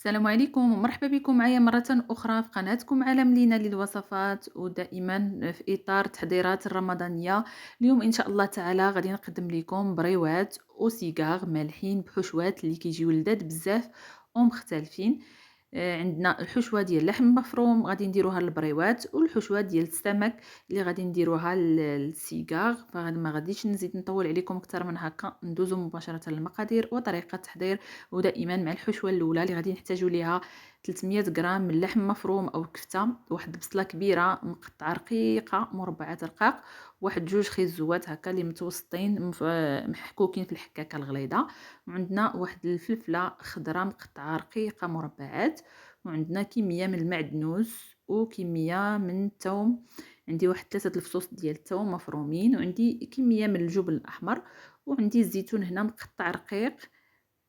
السلام عليكم ومرحبا بكم معايا مرة أخرى في قناتكم عالم لينا للوصفات، ودائما في إطار التحضيرات الرمضانية. اليوم إن شاء الله تعالى غادي نقدم لكم بريوات وسيجار مالحين بحشوات اللي كيجيو لذاذ بزاف ومختلفين. عندنا الحشوة ديال اللحم المفروم غادي نديروها للبريوات، والحشوة ديال السمك اللي غادي نديروها للسيجار. فما غاديش نزيد نطول عليكم اكثر من هكا، ندوزو مباشرة للمقادير وطريقة التحضير. ودائما مع الحشوة الاولى اللي غادي نحتاجو ليها 300 غرام من اللحم مفروم او كفته، واحد البصله كبيره مقطعه رقيقه مربعات رقاق، واحد جوج خيزوات هكا اللي متوسطين محكوكين في الحكاكه الغليظه، وعندنا واحد الفلفله خضراء مقطعه رقيقه مربعات، وعندنا كميه من المعدنوس وكميه من الثوم. عندي واحد 3 الفصوص ديال الثوم مفرومين، وعندي كميه من الجبن الاحمر، وعندي الزيتون هنا مقطع رقيق،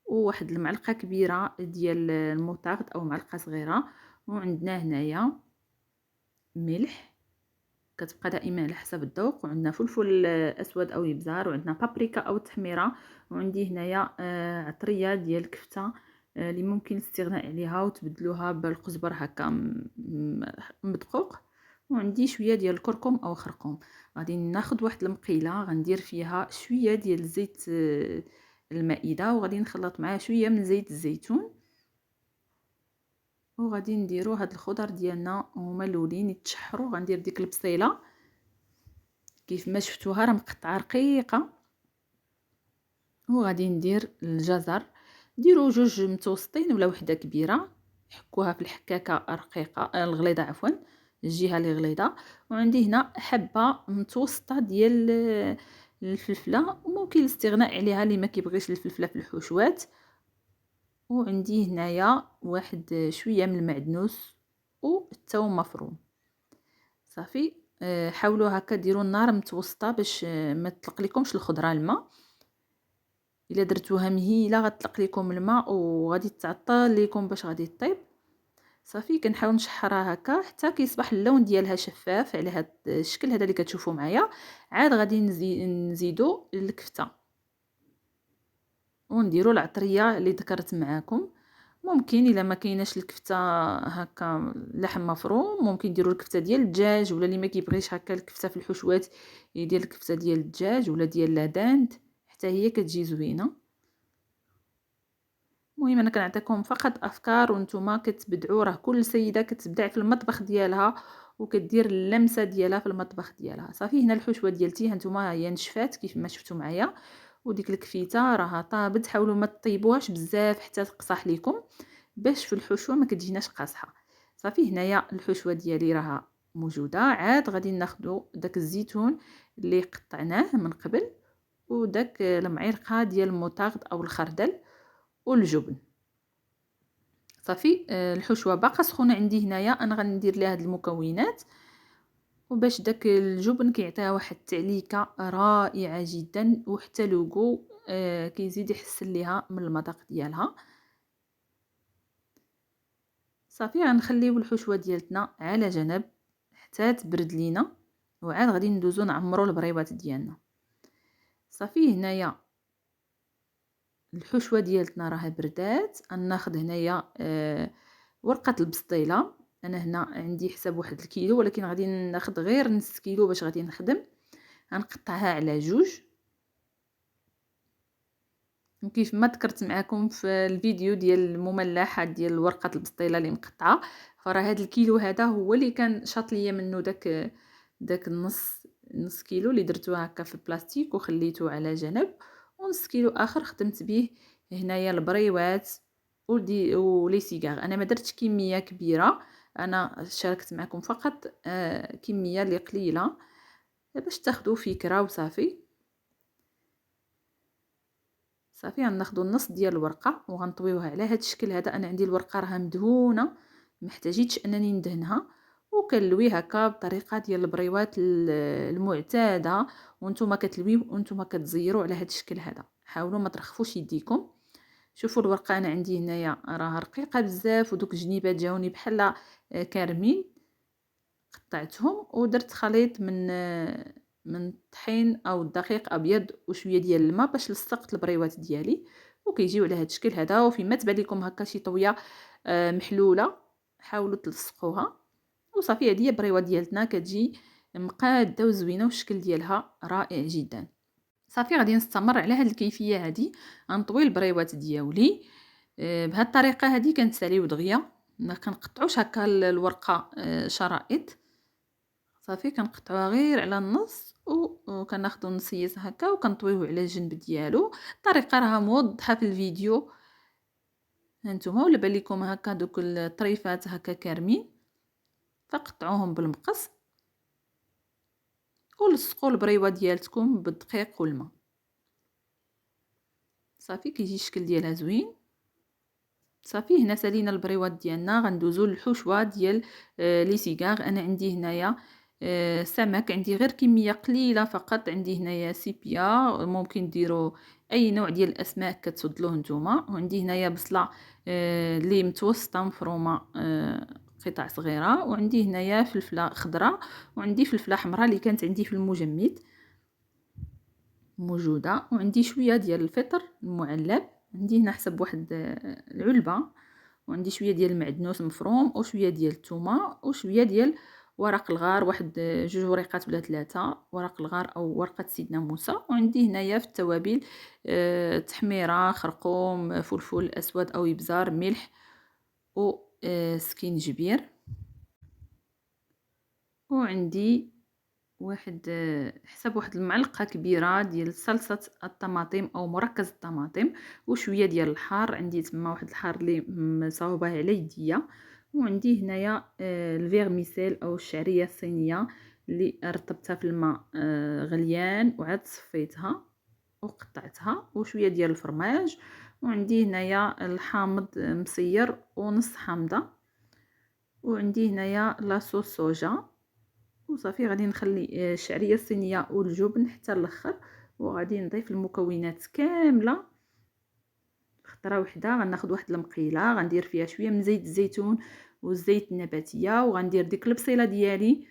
وواحد المعلقه كبيره ديال الموطارد او معلقه صغيره، وعندنا هنايا ملح كتبقى دائما على حسب الذوق، وعندنا فلفل اسود او ابزار، وعندنا بابريكا او تحميره، وعندي هنايا عطريه ديال الكفته اللي ممكن الاستغناء عليها وتبدلوها بالقزبر هكا مدقوق، وعندي شويه ديال الكركم او خرقوم. غادي ناخذ واحد المقيله غندير فيها شويه ديال زيت المائده، وغادي نخلط معاه شويه من زيت الزيتون، وغادي نديرو هاد الخضر ديالنا هما الاولين يتشحروا. غندير ديك البصيله كيف ما شفتوها راه مقطعه رقيقه، وغادي ندير الجزر، ديروا جوج متوسطين ولا وحده كبيره، حكوها في الحكاكه رقيقه الغليظه عفوا، الجهه اللي غليظه. وعندي هنا حبه متوسطه ديال الفلفله، وممكن الاستغناء عليها اللي ما كيبغيش الفلفله في الحشوات. وعندي هنايا واحد شويه من المعدنوس والثوم مفروم. صافي حاولوا هكا ديروا النار متوسطه باش ما تطلق لكمش الخضره الماء. الا درتوها مهيله غتطلق لكم الماء وغادي تعطل لكم باش غادي طيب. صافي كنحاول نشحرها هكا حتى كيصبح اللون ديالها شفاف على هذا الشكل هذا اللي كتشوفوا معايا. عاد غادي نزيدو الكفته ونديروا العطريه اللي ذكرت معاكم. ممكن الا ما كايناش الكفته هكا لحم مفروم، ممكن ديروا الكفته ديال الدجاج، ولا اللي ما كيبغيش هكا الكفته في الحشوات يدير الكفته ديال الدجاج ولا ديال لاداند، حتى هي كتجي زوينه. المهم انا كنعطيكم فقط افكار وانتم كتبدعوا، راه كل سيده كتبدع في المطبخ ديالها وكدير اللمسه ديالها في المطبخ ديالها. صافي هنا الحشوه ديالتي هانتوما هي نشفات كيف ما شفتوا معايا، وديك الكفيته راها طابت. حاولوا ما تطيبوهاش بزاف حتى تقصح لكم باش في الحشوه ما كتجيناش قاصحه. صافي هنايا الحشوه ديالي راها موجوده. عاد غادي ناخذوا داك الزيتون اللي قطعناه من قبل، وداك المعلقه ديال الموطارد او الخردل والجبن. صافي الحشوه باقا سخونه عندي هنايا، انا غندير ليها هاد المكونات، وباش داك الجبن كيعطيها واحد التعليكه رائعه جدا، وحتى لوغو كيزيد يحسن ليها من المذاق ديالها. صافي غنخليو الحشوه ديالتنا على جنب حتى تبرد لينا، وعاد غادي ندوزو نعمرو البريوات ديالنا. صافي هنايا الحشوه ديالتنا راها بردات. غناخذ هنايا ورقه البسطيله، انا هنا عندي حساب 1 الكيلو، ولكن غادي ناخذ غير نص كيلو باش غادي نخدم. غنقطعها على جوج، وكيف ما ذكرت معكم في الفيديو ديال المملحه ديال ورقه البسطيله اللي مقطعه، فراه هذا الكيلو هذا هو اللي كان شاط ليا منه داك نص كيلو اللي درتو هكا في البلاستيك وخليته على جنب، ونص كيلو اخر خدمت به هنايا البريوات ولي سيغار. انا ما درتش كميه كبيره، انا شاركت معكم فقط كميه اللي قليله باش تاخذوا فكره وصافي. صافي غناخذوا النص ديال الورقه وغنطويوها على هذا الشكل هذا. انا عندي الورقه راها مدهونه، ما احتاجيتش انني ندهنها، وكنلوي هكا بطريقه ديال البريوات المعتاده، وانتم كتلويو وانتم كتزيروا على هذا الشكل هذا. حاولوا ما ترخفوش يديكم. شوفوا الورقه انا عندي هنايا راها رقيقه بزاف، ودوك الجنيبات جاوني بحال كارمين. قطعتهم ودرت خليط من الطحين او الدقيق ابيض وشويه ديال الماء باش لصقت البريوات ديالي، وكيجيو على هذا الشكل هذا. وفيما تبان لكم هكا شي طويه محلوله حاولوا تلصقوها وصافي. هذه هي البريوه ديالتنا كتجي مقاده وزوينه والشكل ديالها رائع جدا. صافي غادي نستمر على هذه الكيفيه هذه، غنطوي البريوات ديالي بهذه الطريقه هذه. كنساليو دغيا، ما كنقطعوش هكا الورقه شرائط. صافي كنقطعوها غير على النص وكناخذوا نصيص هكا وكنطويوه على الجنب ديالو. الطريقه راها موضحه في الفيديو هانتوما. ولا بان لكم هكا دوك الطريفات هكا كارمين، فقطعوهم بالمقص ولصقوا البريوه ديالتكم بالدقيق والماء. صافي كيجي الشكل ديالها زوين. صافي هنا سالينا البريوات ديالنا. غندوزو للحشوه ديال لي سيغار. انا عندي هنايا سمك، عندي غير كميه قليله فقط. عندي هنايا سيبيا، ممكن ديروا اي نوع ديال الاسماك كتفضلوه نتوما. وعندي هنايا بصله اللي متوسطه مفرومه قطع صغيره. وعندي هنايا فلفله خضراء، وعندي فلفله حمراء اللي كانت عندي في المجمد موجوده. وعندي شويه ديال الفطر المعلب، عندي هنا حسب واحد العلبه. وعندي شويه ديال المعدنوس مفروم وشويه ديال الثومه وشويه ديال ورق الغار، واحد 2 وريقات ولا 3 ورق الغار او ورقه سيدنا موسى. وعندي هنايا في التوابل تحميره، خرقوم، فلفل اسود او ابزار، ملح وسكينجبير. وعندي واحد حسب واحد المعلقه كبيره ديال صلصه الطماطم او مركز الطماطم وشويه ديال الحار. عندي تما واحد الحار اللي مصاوبه على يديا. وعندي هنايا الفيرميسيل او الشعريه الصينيه اللي رطبتها في الماء غليان وعاد صفيتها وقطعتها، وشويه ديال الفرماج. وعندي هنايا الحامض مصير ونص حامضه. وعندي هنايا لاصوص صوجا. وصافي غادي نخلي الشعريه الصينيه والجبن حتى الاخر. وغادي نضيف المكونات كامله في خطره وحده. غناخذ واحد المقيله غندير فيها شويه من زيت الزيتون والزيت النباتيه، وغندير ديك البصيله ديالي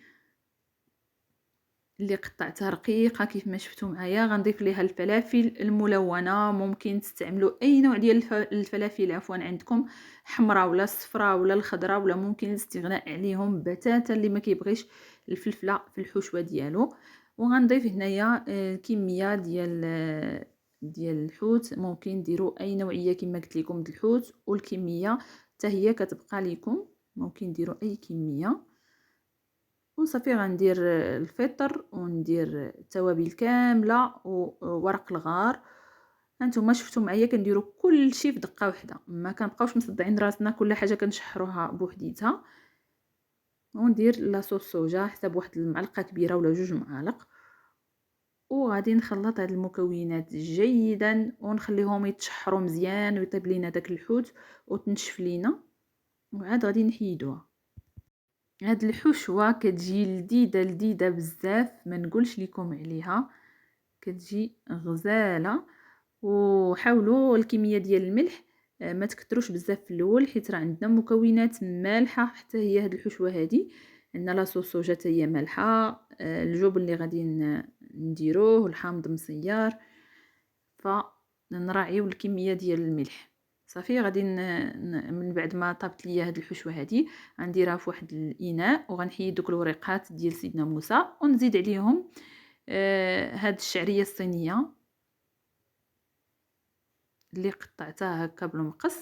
اللي قطعتها رقيقه كيف ما شفتوا معايا. غنضيف ليها الفلافل الملونه، ممكن تستعملوا اي نوع ديال الفلافل عفوا عندكم، حمراء ولا صفراء ولا الخضراء، ولا ممكن الاستغناء عليهم بتاتا اللي ما كيبغيش الفلفله في الحشوه ديالو. وغنضيف هنايا كميه ديال الحوت، ممكن ديروا اي نوعيه كما قلت لكم د الحوت، والكميه حتى هي كتبقى لكم، ممكن ديروا اي كميه. وصافي غندير الفطر وندير التوابل كامله وورق الغار. هانتوما شفتوا معايا كنديروا كل شيء في دقه واحده، ما كنبقاوش مصدعين راسنا كل حاجه كنشحروها بوحديتها. وندير لاصوص صوجا حسب واحد المعلقه كبيره ولا 2 معالق. وغادي نخلط هاد المكونات جيدا ونخليهم يتشحروا مزيان ويطيب لينا داك الحوت وتنشف لينا، وعاد غادي نحيدوها. هاد الحشوه كتجي لذيذه بزاف، ما نقولش لكم عليها، كتجي غزاله. وحاولوا الكميه ديال الملح ما تكثروش بزاف في الاول، حيت راه عندنا مكونات مالحه حتى هي هاد الحشوه هادي. عندنا لاصوص صوجا حتى هي مالحه، الجبن اللي غادي نديروه، الحامض مصيار، فنراعيو الكميه ديال الملح. صافي غادي من بعد ما طابت ليا هاد الحشوه هادي غنديرها في واحد الاناء، وغنحيد دوك الوريقات ديال سيدنا موسى ونزيد عليهم هاد الشعريه الصينيه اللي قطعتها هكا بالمقص.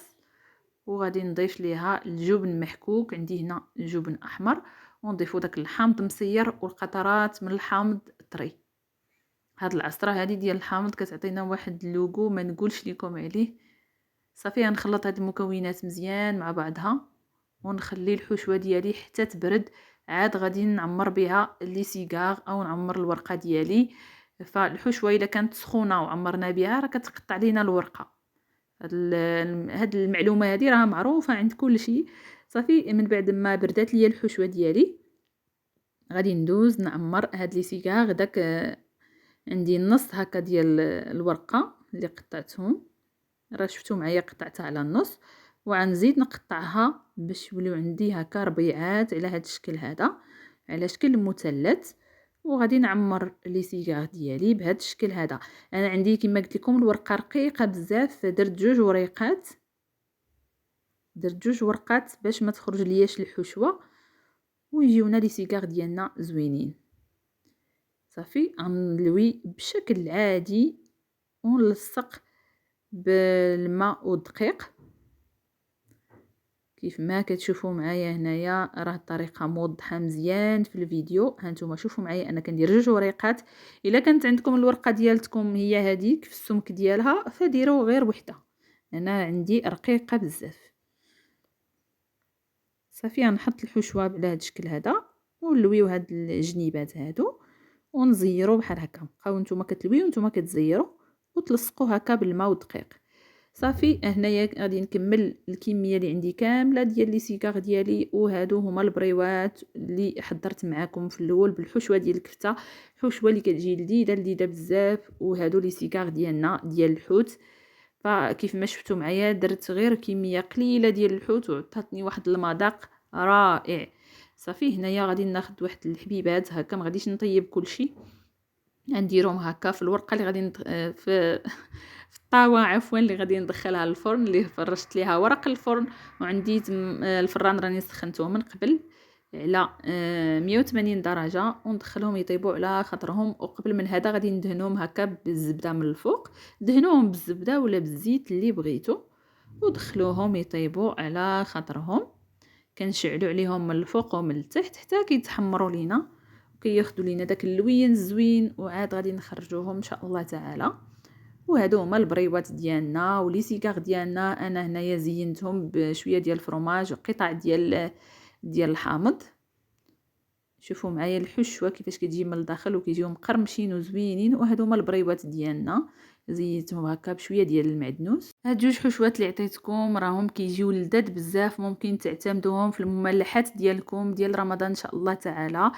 وغادي نضيف ليها الجبن محكوك، عندي هنا جبن احمر، ونضيفوا داك الحامض مصير والقطرات من الحامض طري. هاد العصره هذه ديال الحامض كتعطينا واحد اللوغو ما نقولش لكم عليه. صافي غنخلط هاد المكونات مزيان مع بعضها ونخلي الحشوه ديالي حتى تبرد. عاد غادي نعمر بها لي سيغار او نعمر الورقه ديالي. فالحشوه الا كانت سخونه وعمرنا بها راه كتقطع لينا الورقه. هاد المعلومه هذه راه معروفه عند كل شيء. صافي من بعد ما بردات ليا الحشوه ديالي غادي ندوز نعمر هاد لي سيغار. داك عندي النص هكا ديال الورقه اللي قطعتهم، راه شفتوا معايا قطعتها على النص، وغنزيد نقطعها باش يوليو عندي هكا ربيعات على هذا الشكل هذا، على شكل مثلث. وغادي نعمر لي سيغار ديالي بهذا الشكل هذا. انا عندي كما قلت لكم الورقه رقيقه بزاف، درت جوج وريقات، درت جوج ورقات باش ما تخرج لياش الحشوه ويجيونا لي سيغار ديالنا زوينين. صافي غنلوي بشكل عادي ونلصق بالماء والدقيق كيف ما كتشوفوا معايا هنايا. راه الطريقه موضحه مزيان في الفيديو. هانتوما شوفوا معايا انا كندير جوج وريقات. الا كانت عندكم الورقه ديالتكم هي هذيك في السمك ديالها فديروا غير وحده، انا عندي رقيقه بزاف. صافي غنحط الحشوه على هذا الشكل هذا ونلويو هاد الجنيبات هادو ونزيرو بحال هكا. بقاو نتوما كتلويو نتوما كتزيروا وتلصقوا هكا بالماء والدقيق. صافي هنايا غادي نكمل الكميه اللي عندي كامله ديال لي سيكار ديالي، وهادو هما البريوات اللي حضرت معكم في الاول بالحشوه ديال الكفته، حشوه اللي كتجي لذيذه بزاف. وهادو لي سيكار ديالنا ديال الحوت. فكيف ما شفتوا معايا درت غير كميه قليله ديال الحوت وعطاتني واحد المذاق رائع. صافي هنايا غادي ناخذ واحد الحبيبات هكا، ما غاديش نطيب كلشي، نديرهم هكا في الورقه اللي غادي في الطاوه عفوا اللي غادي ندخلها للفرن، اللي فرشت ليها ورق الفرن. وعندي الفران راني سخنته من قبل على 180 درجه وندخلهم يطيبوا على خاطرهم. وقبل من هذا غادي ندهنهم هكا بالزبده من الفوق، دهنوهم بالزبده ولا بالزيت اللي بغيتو ودخلوهم يطيبوا على خاطرهم. كنشعلوا عليهم من الفوق ومن التحت حتى كيتحمروا لينا وكياخذوا لينا داك اللوين الزوين، وعاد غادي نخرجوهم ان شاء الله تعالى. وهادو هما البريوات ديالنا ولي سيكار ديالنا. انا هنايا زينتهم بشويه ديال الفرماج وقطع ديال الحامض. شوفوا معايا الحشوه كيفاش كتجي من الداخل وكيجيو مقرمشين وزوينين. وهادو هما البريوات ديالنا زينتهم هكا بشويه ديال المعدنوس. هاد جوج حشوات اللي عطيتكم راهم كيجيو لذاذ بزاف، ممكن تعتمدوهم في المملحات ديالكم ديال رمضان ان شاء الله تعالى.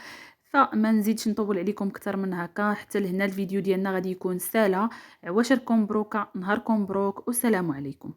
فما نزيدش نطول عليكم اكثر من هكا. حتى لهنا الفيديو ديالنا غادي يكون سالا. عواشركم مبروكه، نهاركم مبروك، والسلام عليكم.